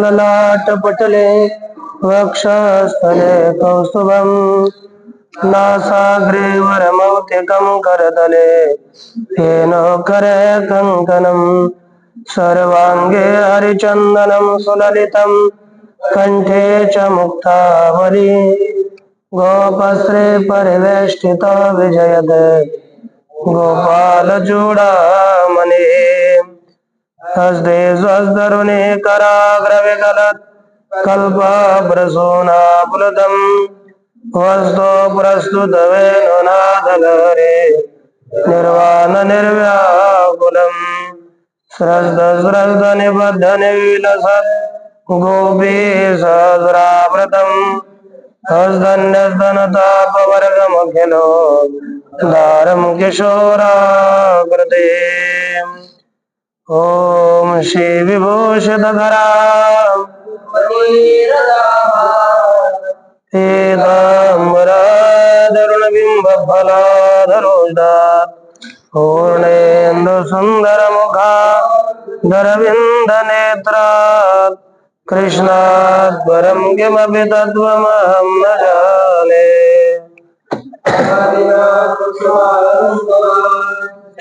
ललाटपटले वक्षस्थले कौस्तुभम् नासाग्रे वरमौक्तिकं करतले हेनोकरे कङ्कणम् सर्वाङ्गे हरिचन्दनं सुललितं कण्ठे च मुक्तावली गोपश्री परिवेष्टितो विजयते गोपालचूडामणि हस्ते स्वस्तरुणे कराग्रविकलत् कल्पप्रसूनाप्लुतम् वस्तो प्रस्तुतवेणुनाथगरे निर्वाणनिर्व्याकुलम् स्रस्तस्रस्तनिबद्धनिविलसत् गोपी सहस्रावृतम् हस्तन्यस्तनतापवर्गमखिलो दारं किशोराकृते ॐ श्री विभूषितधरा पीताम्बरादरुणबिम्बफलाधरोष्टात् पूर्णेन्दुसुन्दरमुखादरविन्दनेत्रात् कृष्णात् परं किमपि तत्त्वमहं न जाने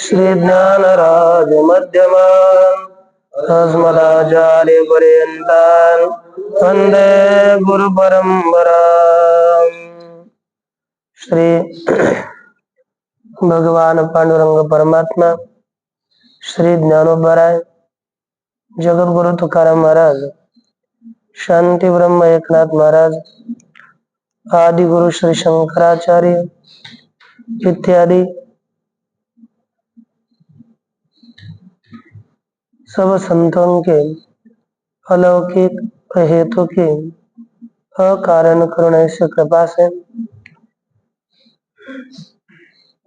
श्रीज्ञानराज मध्यमान् अस्मदाचार्यपर्यन्तान् वन्दे गुरुपरम्पराम्। श्री भगवान पांडुरंग परमात्मा, श्री ज्ञानोबराय, जगत गुरु तुकाराम महाराज, शांति ब्रह्म एकनाथ महाराज, आदि गुरु श्री शंकराचार्य इत्यादि सब संतों के अलौकिक हेतु की अकारण करुणा से कृपा से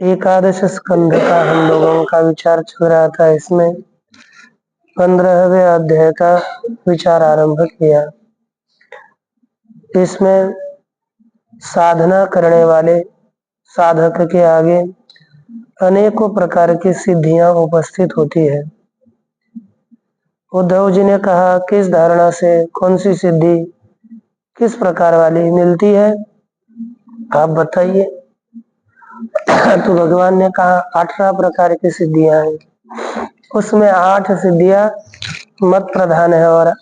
एकादश स्कंध का हम लोगों का विचार चल रहा था। इसमें 15वें अध्याय का विचार आरंभ किया। इसमें साधना करने वाले साधक के आगे अनेकों प्रकार की सिद्धियां उपस्थित होती है। उद्धव जी ने कहा, किस धारणा से कौन सी सिद्धि किस प्रकार वाली मिलती है, आप बताइए। तो भगवान ने कहा 18 प्रकार की सिद्धियां हैं। उसमें 8 सिद्धियां मत प्रधान है और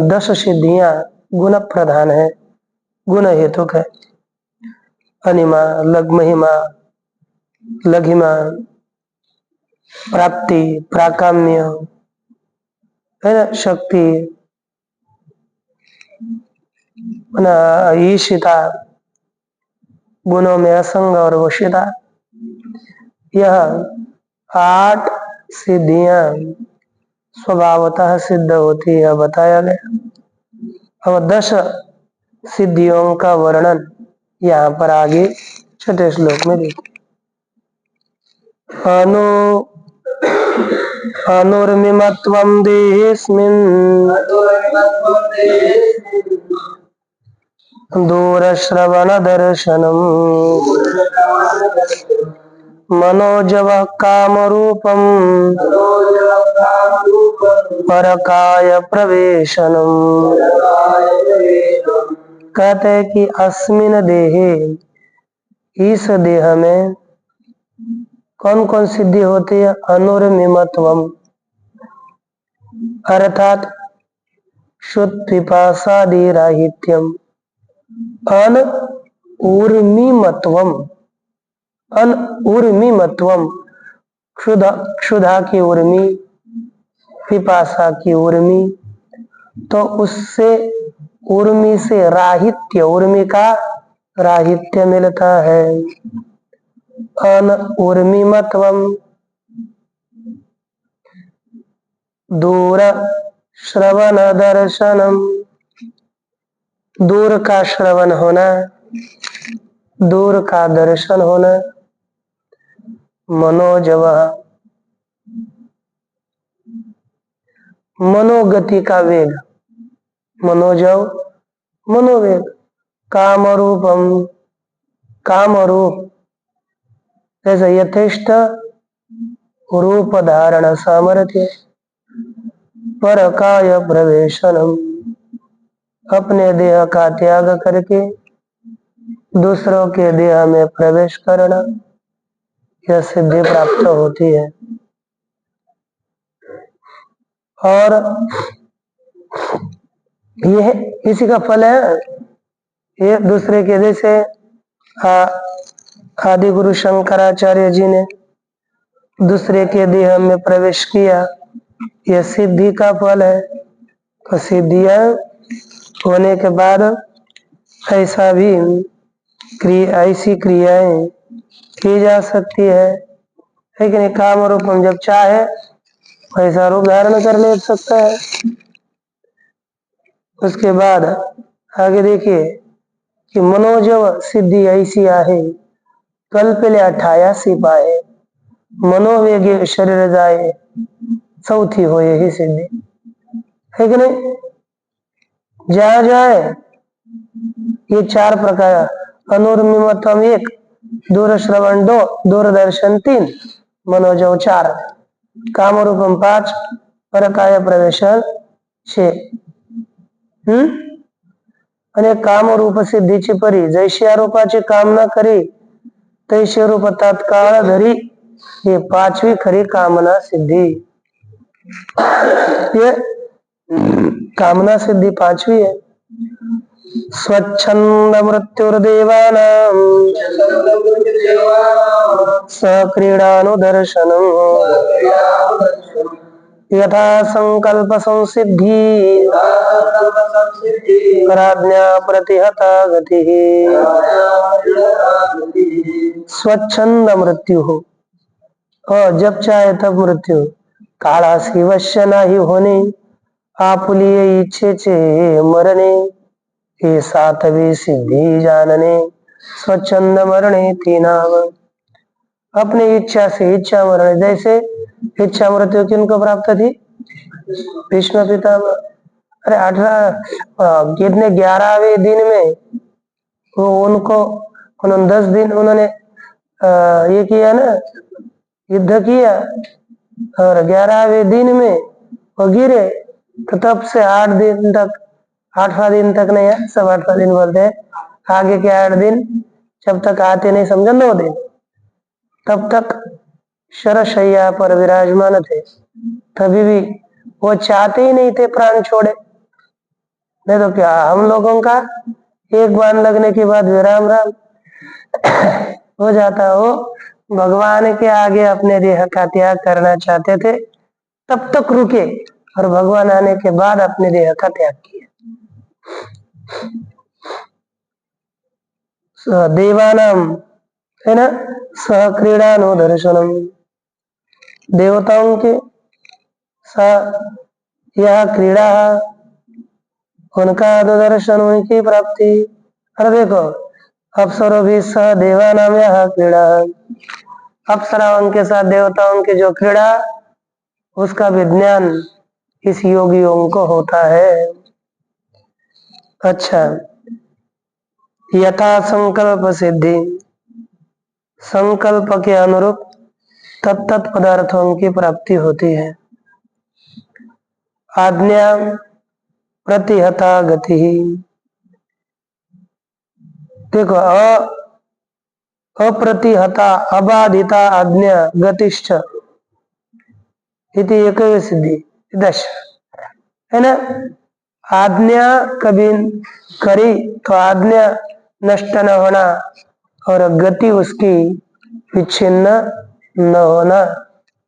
10 सिद्धियां गुण प्रधान है, गुण हेतुक है। अनिमा, महिमा, लघिमा, प्राप्ति, प्राकाम्य है ना, शक्ति, ईशिता, गुणों में असंग और वशिता। यह 8 सिद्धियां स्वभावतः सिद्ध होती है, बताया गया। और 10 सिद्धियों का वर्णन यहाँ पर आगे 6ठे श्लोक में देखिए। अनुर्मिमत्वं देहेऽस्मिन् दूरश्रवणदर्शनम् मनोजवः कामरूपम् परकाय प्रवेशनम्। कहते हैं कि अस्मिन देहे, इस देह में कौन कौन सिद्धि होती है? अनुर्मिमत्वम अर्थात शुद्धिपासादि राहित्यम, अन ऊर्मिमत्वम, अन ऊर्मिमत्वम, क्षुधा की उर्मी, पिपासा की उर्मी, तो उससे उर्मी से राहित्य, उर्मी का राहित्य मिलता है। अन ऊर्मिमत्वम, दूर श्रवण दर्शनम, दूर का श्रवण होना, दूर का दर्शन होना। मनोजव, मनोगति का वेग, मनोजव मनोवेग। कामरूपम, कामरूप, जैसे यथेष्ट रूप धारण सामर्थ्य। परकाय प्रवेशनम, अपने देह का त्याग करके दूसरों के देह में प्रवेश करना, यह सिद्धि प्राप्त होती है। और यह इसी का फल है। ये दूसरे के जैसे आदि गुरु शंकराचार्य जी ने दूसरे के देह में प्रवेश किया, यह सिद्धि का फल है। तो सिद्धियां होने के बाद ऐसा भी ऐसी क्रियाएं की जा सकती है, लेकिन काम रूप हम जब चाहे वैसा रूप धारण कर ले सकता है। उसके बाद आगे देखिए कि मनोजव सिद्धि ऐसी आहे, कल्पल्या ठायासी पाए, मनोवेगे शरीर जाए, चौथी हो यही सिद्धि है कि नहीं। जहाँ जाए ये चार प्रकार, अनुर्मिमतम 1, दूरश्रवण 2, दूरदर्शन 3, मनोजव 4, काम रूपम 5, परकाय प्रवेशन 6। आणि काम रूप सिद्धीची परी, जैशी आरोपाची कामना करी तैसे रूप तात्काळ धरी, ये 5वी खरी कामना सिद्धि। ये कामना सिद्धि 5वी है। स्वच्छंद मृत्युर्देवानां सक्रीडानुदर्शनम् यथा संकल्प संसिद्धि प्राज्ञा प्रतिहता गतिः। स्वच्छंद मृत्यु हो, और जब चाहे तब मृत्यु, काळासी वश्य नाही होणे, आपुलिये इच्छेचे मरणे, हे 7वी सिद्धि जानने, स्वच्छंद मरणे तीनाव। अपनी इच्छा से इच्छा मरण, जैसे इच्छा मृत्यु किनको प्राप्त थी, भीष्म पितामह। अरे 18 कितने 11वें दिन में वो उनको उन्होंने 10 दिन उन्होंने ये किया ना, युद्ध किया, और 11वें दिन में वो गिरे, तो तब से 8 दिन तक, 8वां दिन तक नहीं है, सब 8वां दिन बोलते हैं, आगे के 8 दिन जब तक आते नहीं, समझो 9 दिन, तब तक शरशैया पर विराजमान थे। तभी भी वो चाहते ही नहीं थे प्राण छोड़े, नहीं तो क्या हम लोगों का एक बाण लगने के बाद विराम राम हो जाता। वो भगवान के आगे अपने देह का त्याग करना चाहते थे, तब तक रुके, और भगवान आने के बाद अपने देह का त्याग किया। देवानाम है ना, सहक्रीडानुदर्शनम, देवताओं के यह क्रीड़ा, उनका दर्शन, उनकी प्राप्ति। अरे देखो, अप्सरों भी सह देवानाम यह क्रीड़ा, अप्सराओं के साथ देवताओं की जो क्रीड़ा, उसका विज्ञान इस योगियों को होता है। अच्छा, यथा संकल्प सिद्धि, संकल्प के अनुरूप तत्त पदार्थों की प्राप्ति होती है। आज्ञा प्रतिहता गति, देखो अप्रतिहता अबाधिता आज्ञा गतिश्च इति एक सिद्धि 10 है ना। आज्ञा कभी करी तो आज्ञा नष्ट न होना, और गति उसकी विच्छिन्न न होना,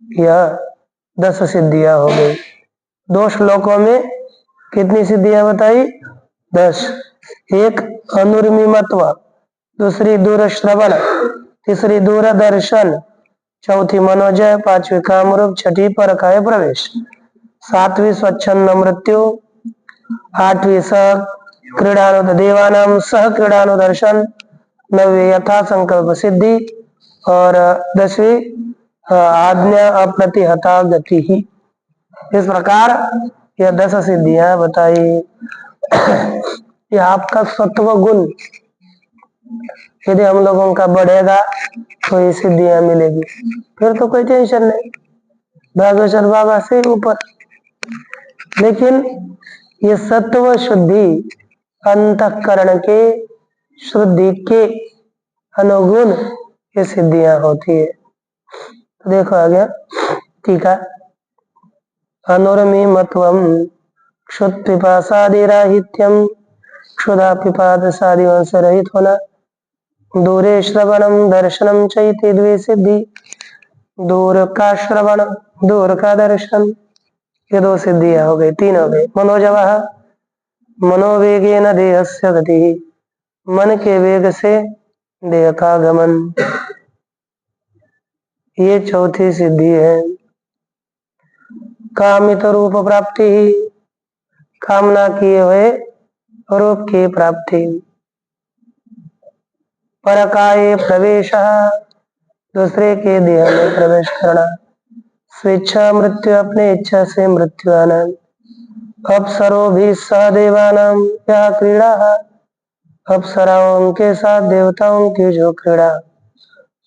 यह 10 सिद्धियां हो गई। 2 श्लोकों में कितनी सिद्धियां बताई, 10। एक अनुर्मिमत्व, दूसरी दूरश्रवण, तीसरी दूरदर्शन, चौथी मनोजय, 5वीं कामरूप, 6ठी परकाय प्रवेश, 7वीं स्वच्छंद मृत्यु, 8वीं सह क्रीडानु देवानाम सह क्रीडानुदर्शन, 9वीं यथा संकल्प सिद्धि, और 10वीं आज्ञा अप्रतिहता गति ही। इस प्रकार यह 10 सिद्धियां बताई। यह आपका सत्व गुण यदि हम लोगों का बढ़ेगा तो ये सिद्धियां मिलेगी, फिर तो कोई टेंशन नहीं, भागवत बाबा से ऊपर। लेकिन ये सत्व शुद्धि अंतःकरण के शुद्धि के अनुगुण ये सिद्धियां होती है। तो देखो आ गया टीका, अनुर्मिमत्वम क्षुत् पिपासादिराहित्यम, क्षुधा पिपासादि वंश रहित होना, दूरे श्रवणम दर्शनम चैति द्वे सिद्धि, दूर का श्रवण दूर का दर्शन, ये दो सिद्धियां हो गई, तीन हो गई। मनोजवः, मनोवेगेन देहस्य गति, मन के वेग से देह का गमन, ये चौथी सिद्धि है। कामित रूप प्राप्ति, कामना किए हुए रूप की प्राप्ति। परकाये प्रवेश, दूसरे के देह में प्रवेश करना। स्वेच्छा मृत्यु, अपने इच्छा से मृत्यु आना। अप्सरो भी सहदेवानां यह क्रीड़ा, अप्सराओं के साथ देवताओं की जो क्रीड़ा,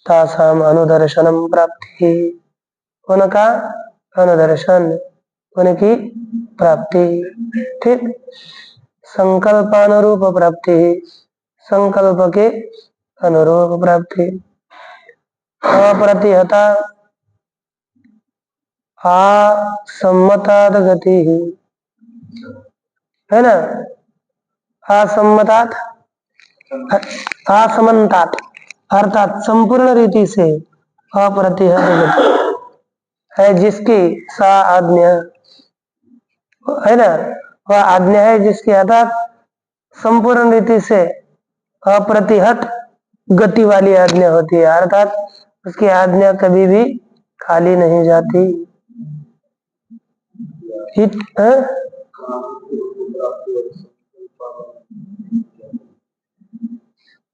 तासाम अनुदर्शनम प्राप्ति, उनका अनुदर्शन, उनकी प्राप्ति। ठीक, संकल्पानुरूप प्राप्ति, संकल्प के अनुरूप प्राप्ति। अप्रतिहता असम्मतात् गति, है ना, असम्मतात् असमन्तात अर्थात संपूर्ण रीति से अप्रतिहत गति है जिसकी सा आज्ञा, है ना, वह आज्ञा है जिसकी अर्थात संपूर्ण रीति से अप्रतिहत गति वाली आज्ञा होती है, अर्थात उसकी आज्ञा कभी भी खाली नहीं जाती।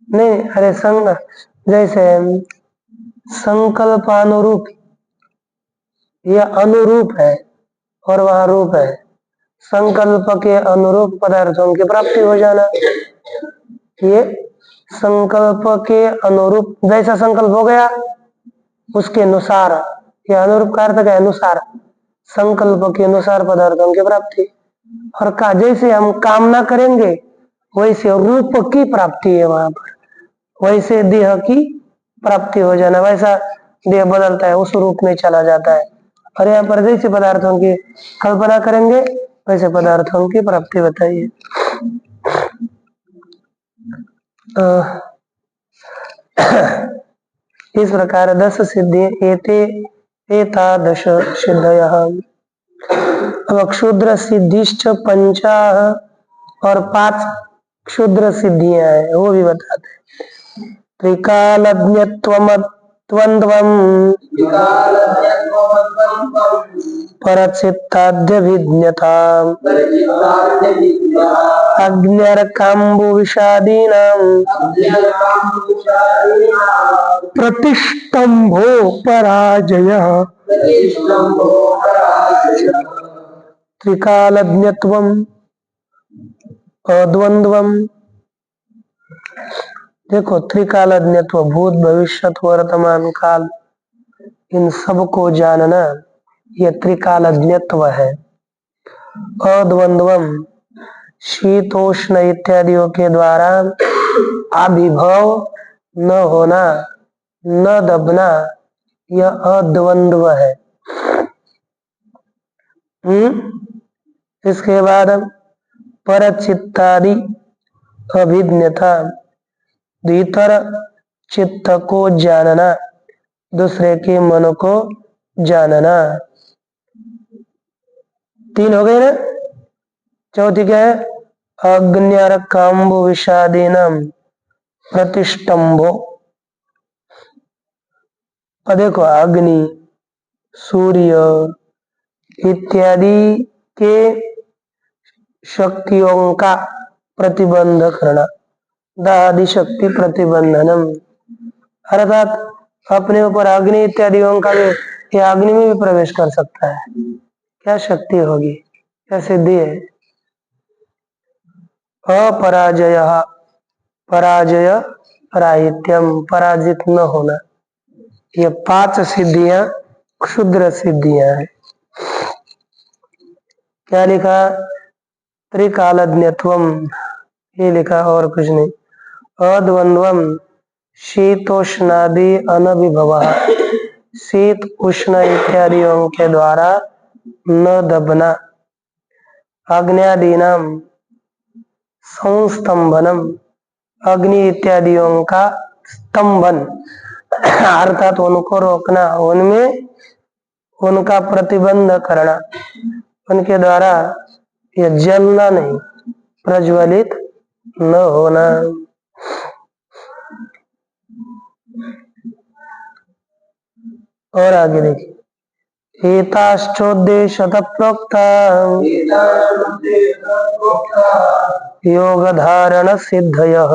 नहीं, अरे संग जैसे संकल्पानुरूप, यह अनुरूप है और वह रूप है। संकल्प के अनुरूप पदार्थों की प्राप्ति हो जाना, ये संकल्प के अनुरूप, जैसा संकल्प हो गया उसके अनुसार, यह अनुरूप का अर्थ क्या है, अनुसार, संकल्प के अनुसार पदार्थों की प्राप्ति। और का जैसे हम कामना करेंगे वैसे रूप की प्राप्ति है वहां पर, वैसे देह की प्राप्ति हो जाना, वैसा देह बदलता है, उस रूप में चला जाता है। और यहाँ पर जैसे पदार्थों की कल्पना करेंगे वैसे पदार्थों की प्राप्ति बताइए। इस प्रकार 10 सिद्धि एते एतादश सिद्धयः। अब क्षुद्र सिद्धिश्च पंचाः, और 5 क्षुद्र सिद्धियां हैं वो भी बताते हैं। त्रिकालज्ञत्वमद्वन्द्वम्, परचित्ताद्यभिज्ञता, अज्ञर्काम्बुविषादीनां, प्रतिष्ठम्भो पराजयः। त्रिकालज्ञत्वम्, अद्वन्द्वम्, देखो त्रिकालज्ञत्व, भूत भविष्यत वर्तमान काल, इन सबको जानना यह त्रिकालज्ञत्व है। अद्वन्द्वम, शीतोष्ण इत्यादियों के द्वारा आविर्भाव न होना, न दबना, यह अद्वन्द्व है। इसके बाद परचित्तादि अभिज्ञता, भीतर चित्त को जानना, दूसरे के मन को जानना। 3 हो गए ना। चौथी क्या है, अज्ञर्काम्बु विषादीनां प्रतिष्ठम्भो। और देखो अग्नि, सूर्य इत्यादि के शक्तियों का प्रतिबंध करना, दादि शक्ति प्रतिबंधनम, अर्थात अपने ऊपर अग्नि इत्यादियों का भी, यह अग्नि में भी प्रवेश कर सकता है। क्या शक्ति होगी, क्या सिद्धि है। अपराजय, पराजय राहित्यम, पराजित न होना, ये 5 सिद्धियां क्षुद्र सिद्धियां हैं। क्या लिखा? त्रिकालज्ञत्वम, ये लिखा और कुछ नहीं। अद्वंद्वम शीतोष्णादि अनभिभवः, शीत उष्ण इत्यादियों के द्वारा न दबना। अग्न्यादीनाम संस्तंभनम, अग्नि इत्यादियों का स्तंभन अर्थात उनको रोकना, उनमें उनका प्रतिबंध करना, उनके द्वारा यह जलना नहीं, प्रज्वलित न होना। और आगे देखिए, एताश्चोद्देश्यतः प्रोक्ता योग धारण सिद्धयः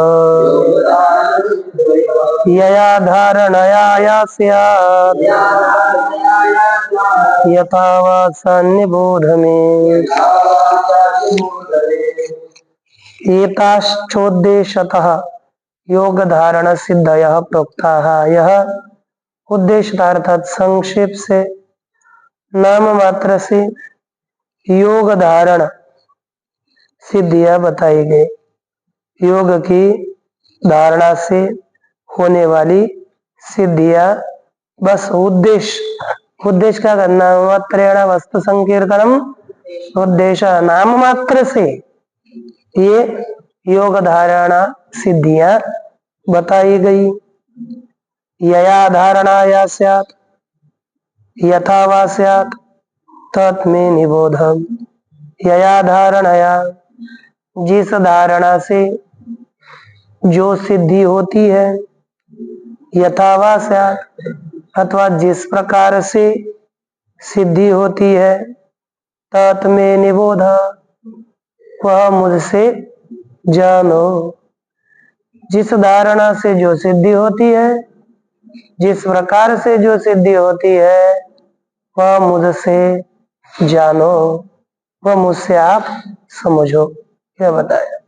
यया धारणया स्यात् यथा वा सन्निबोध मे। एताश्चोद्देश्यतः योग धारण सिद्धयः प्रोक्ताः, यह उद्देश्य अर्थात संक्षेप से, नाम मात्र से योग धारण सिद्धियां बताई गई। योग की धारणा से होने वाली सिद्धियां, बस उद्देश्य क्या करना? मात्रेण वस्तु संकीर्तनम उद्देश्य, नाम मात्र से ये योग धारणा सिद्धियां बताई गई। यया धारणाया स्यात् यथा वा स्यात् तत्मे निबोधम। यया धारणया, जिस धारणा से जो सिद्धि होती है, यथा वा स्यात् अथवा जिस प्रकार से सिद्धि होती है, तत्मे निबोध, वह मुझसे जानो। जिस धारणा से जो सिद्धि होती है, जिस प्रकार से जो सिद्धि होती है, वह मुझसे जानो, वह मुझसे आप समझो, क्या बताया।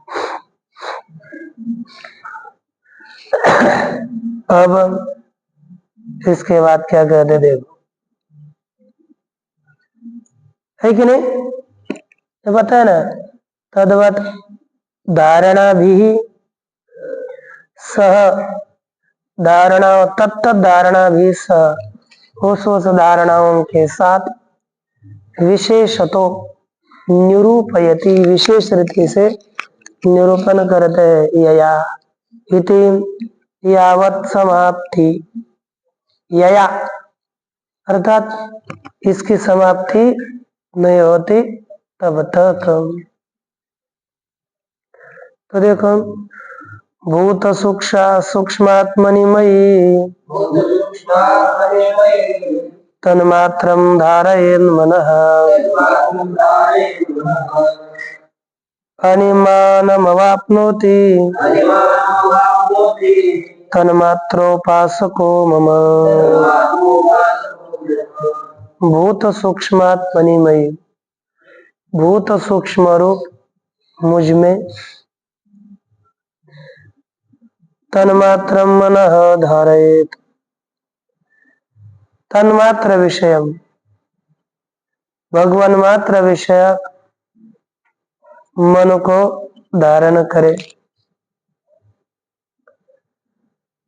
अब इसके बाद क्या कहते देखो, है कि नहीं? तो बताया ना, तद्वत धारणा भी सह धारणा, तत्त धारणा भी सह, उस धारणाओं के साथ विशेषतो निरूपयति, विशेष रीति से निरूपण करते हैं। यया इति यावत् समाप्ति, यया अर्थात इसकी समाप्ति नहीं होती तब तक। तो देखो, भूत सूक्ष्मात्मनि मयि तन्मात्रं धारयेन् मनः अनिमानमवाप्नोति तन्मात्रोपासको मम। भूत सूक्ष्मात्मनि मयि, भूत सूक्ष्म रूप मुझ में, तन्मात्रं मनः धारयेत्, तन्मात्र विषयम, भगवान मात्र विषय मन को धारण करे।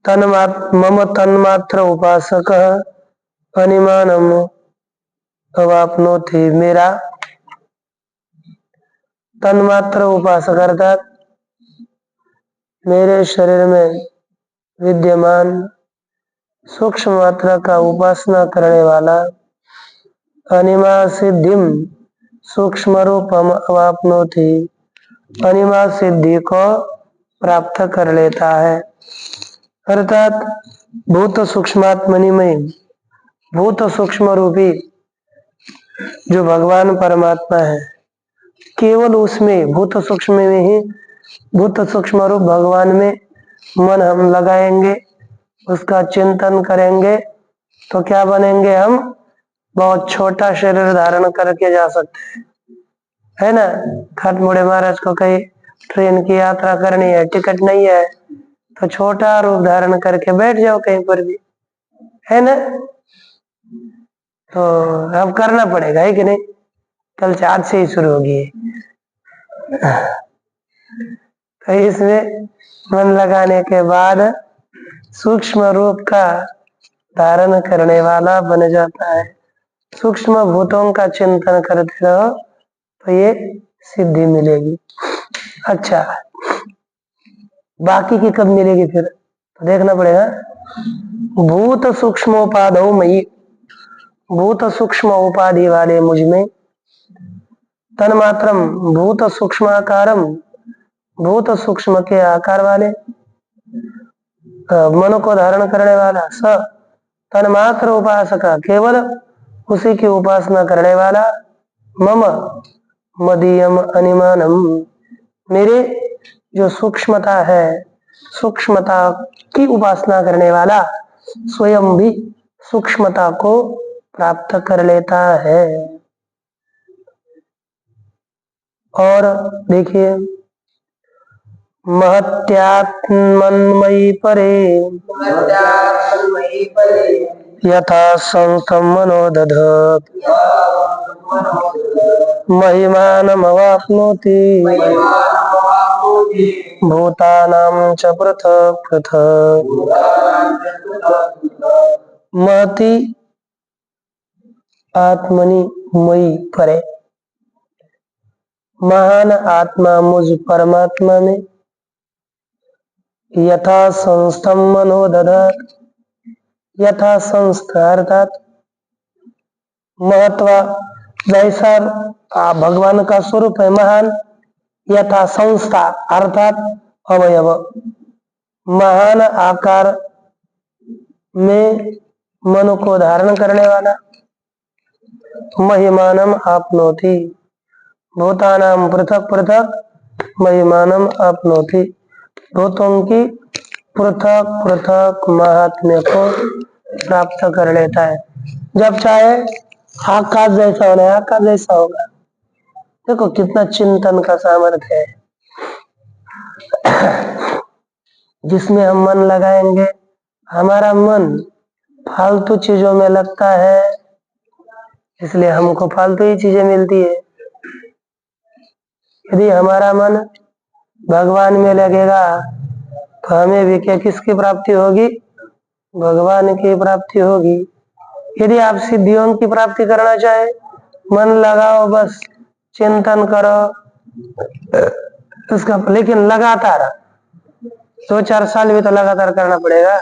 मम तन्मात्र उपासक अनिमानम अवाप्नोति, मेरा तन्मात्र उपासक अर्थात मेरे शरीर में विद्यमान सूक्ष्म मात्रा का उपासना करने वाला अनिमा सिद्धिम, सूक्ष्म रूपम अवाप्नोति, अनिमा सिद्धि को प्राप्त कर लेता है। अर्थात भूत सूक्ष्मात्मनिमय, भूत सूक्ष्म रूपी जो भगवान परमात्मा है, केवल उसमें भूत सूक्ष्म में ही, भूत सूक्ष्म रूप भगवान में मन हम लगाएंगे, उसका चिंतन करेंगे, तो क्या बनेंगे? हम बहुत छोटा शरीर धारण करके जा सकते हैं, है ना। खटमुड़े महाराज को कहीं ट्रेन की यात्रा करनी है, टिकट नहीं है, तो छोटा रूप धारण करके बैठ जाओ कहीं पर भी, है ना। तो अब करना पड़ेगा, है कि नहीं? कल से आज से ही शुरू होगी। तो इसमें मन लगाने के बाद सूक्ष्म रूप का धारण करने वाला बन जाता है। सूक्ष्म भूतों का चिंतन करते रहो तो ये सिद्धि मिलेगी। अच्छा, बाकी की कब मिलेगी फिर तो देखना पड़ेगा। भूत सूक्ष्म उपाधौ मयि, भूत सूक्ष्म उपाधि वाले मुझ में, तन्मात्रम भूत सूक्ष्माकारम, भूत सूक्ष्म के आकार वाले, मन को धारण करने वाला, स तन्मात्र उपासक, केवल उसी की उपासना करने वाला, मम मदीयम अनिमानम, मेरे जो सूक्ष्मता है, सूक्ष्मता की उपासना करने वाला स्वयं भी सूक्ष्मता को प्राप्त कर लेता है। और देखिए, महत्यात्मन्मयी परे यथा संस्थं मनो दधत् महिमानमवाप्नोति भूतानां च पृथक् पृथक्। महति आत्मनि मयि परे, महान आत्मा मुझ परमात्मा में, यथा संस्थम मनो दधत्, यथा संस्था अर्थात महत्व, जैसा भगवान का स्वरूप है महान, यथा संस्था अर्थात अवयव, महान आकार में मन को धारण करने वाला, महिमानम आपनोति, भूतानाम पृथक पृथक महिमानम आपनोति, भूतों की पृथक पृथक महात्म्य को प्राप्त कर लेता है। जब चाहे आकाश जैसा होना है आकाश जैसा होगा। देखो कितना चिंतन का सामर्थ्य है। जिसमें हम मन लगाएंगे, हमारा मन फालतू चीजों में लगता है, इसलिए हमको फालतू ही चीजें मिलती है। यदि हमारा मन भगवान में लगेगा तो हमें भी क्या किसकी प्राप्ति होगी? भगवान की प्राप्ति होगी। यदि आप सिद्धियों की प्राप्ति करना चाहे, मन लगाओ, बस चिंतन करो उसका, लेकिन लगातार 2-4 साल भी तो लगातार करना पड़ेगा।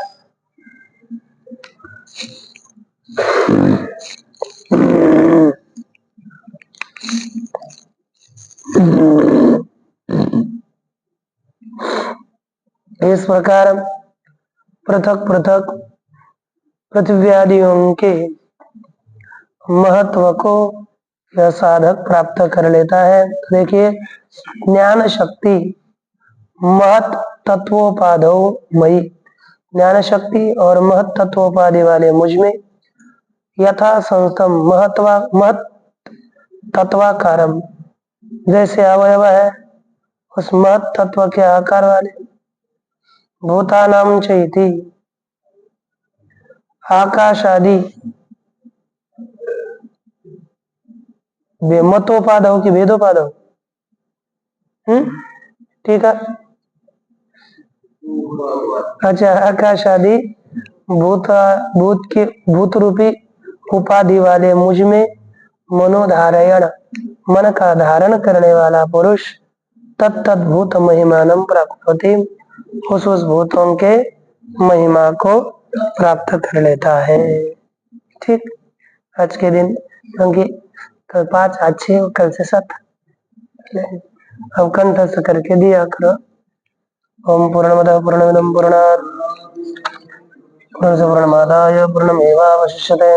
इस प्रकार पृथक पृथक पृथ्व्यादियों के महत्व को यह साधक प्राप्त कर लेता है। देखिए, ज्ञान शक्ति महत तत्वोपाधो मयि, ज्ञान शक्ति और महत तत्वोपाधि वाले मुझ में, यथा संस्थम महत तत्वाकारम, जैसे अवयव है उस महत तत्व के आकार वाले, भूतानाम चैति, आकाश आदि मतोपाधव की भेदोपाधव, ठीक है। अच्छा, आकाश आदि भूत रूपी उपाधि वाले मुझ में मनोधारयण, मन का धारण करने वाला पुरुष तत्तद्भूत महिमानम प्राप्त होती, उस भूतों के महिमा को प्राप्त कर लेता है। ठीक, आज के दिन क्योंकि कल 5 अच्छे कल से 7 अब कंठस्थ करके दिया करो। ओम पूर्णमदः पूर्णमिदं पूर्णात् पूर्णस्य पूर्णमादाय पूर्णमेवावशिष्यते।